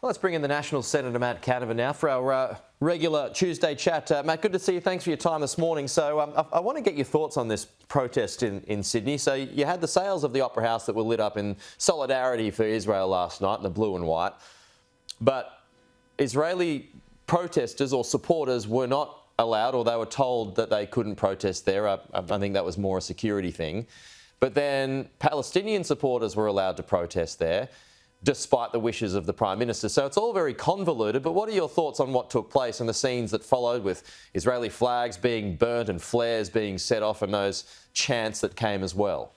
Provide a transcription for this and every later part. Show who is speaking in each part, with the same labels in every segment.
Speaker 1: Well, let's bring in the National Senator Matt Canavan now for our regular Tuesday chat. Matt, good to see you. Thanks for your time this morning. So I want to get your thoughts on this protest in Sydney. So you had the sails of the Opera House that were lit up in solidarity for Israel last night, the blue and white. But Israeli protesters or supporters were not allowed, or they were told that they couldn't protest there. I think that was more a security thing. But then Palestinian supporters were allowed to protest there, despite the wishes of the Prime Minister. So it's all very convoluted, but what are your thoughts on what took place and the scenes that followed, with Israeli flags being burnt and flares being set off and those chants that came as well?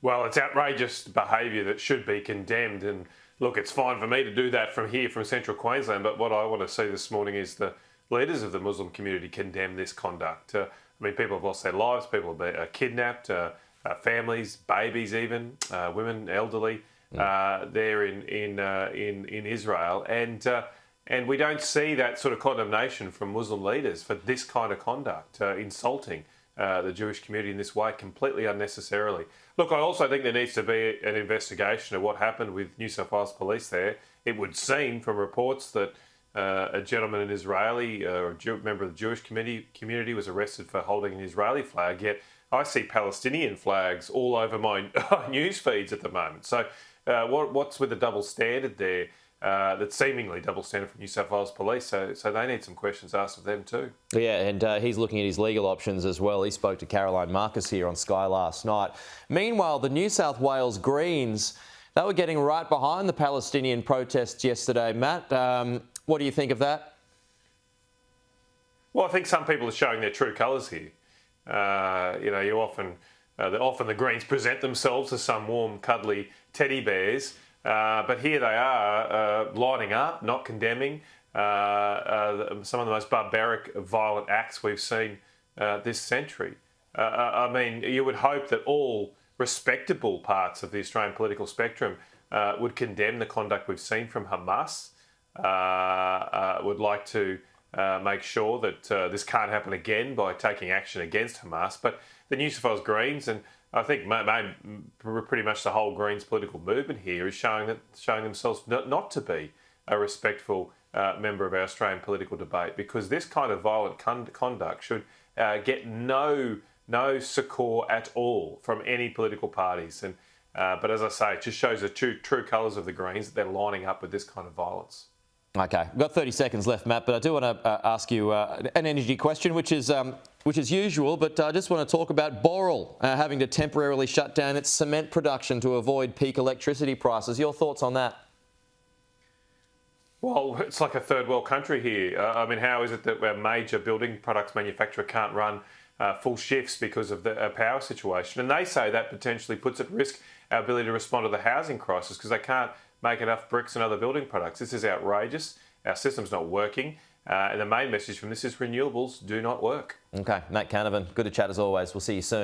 Speaker 2: Well, it's outrageous behaviour that should be condemned. And look, it's fine for me to do that from here, from central Queensland, but what I want to see this morning is the leaders of the Muslim community condemn this conduct. People have lost their lives, people have been kidnapped, families, babies, even women, elderly, there in Israel, and we don't see that sort of condemnation from Muslim leaders for this kind of conduct, insulting the Jewish community in this way, completely unnecessarily. Look, I also think there needs to be an investigation of what happened with New South Wales Police there. It would seem from reports that a gentleman, an Israeli or a member of the Jewish community, was arrested for holding an Israeli flag, yet I see Palestinian flags all over my news feeds at the moment. So what's with the double standard there? That's seemingly double standard from New South Wales Police. So they need some questions asked of them too.
Speaker 1: Yeah, and he's looking at his legal options as well. He spoke to Caroline Marcus here on Sky last night. Meanwhile, the New South Wales Greens, they were getting right behind the Palestinian protests yesterday. Matt, what do you think of that?
Speaker 2: Well, I think some people are showing their true colours here. Often the Greens present themselves as some warm, cuddly teddy bears, but here they are lining up, not condemning some of the most barbaric, violent acts we've seen this century. You would hope that all respectable parts of the Australian political spectrum would condemn the conduct we've seen from Hamas, would like to make sure that this can't happen again by taking action against Hamas. But the New South Wales Greens, and I think pretty much the whole Greens political movement here, is showing themselves not to be a respectful member of our Australian political debate, because this kind of violent conduct should get no succour at all from any political parties. But as I say, it just shows the true colours of the Greens, that they're lining up with this kind of violence.
Speaker 1: Okay, we've got 30 seconds left, Matt, but I do want to ask you an energy question, which is usual, but I just want to talk about Boral having to temporarily shut down its cement production to avoid peak electricity prices. Your thoughts on that?
Speaker 2: Well, it's like a third world country here. How is it that a major building products manufacturer can't run full shifts because of the power situation? And they say that potentially puts at risk our ability to respond to the housing crisis, because they can't make enough bricks and other building products. This is outrageous. Our system's not working. And the main message from this is renewables do not work.
Speaker 1: Okay, Matt Canavan, good to chat as always. We'll see you soon.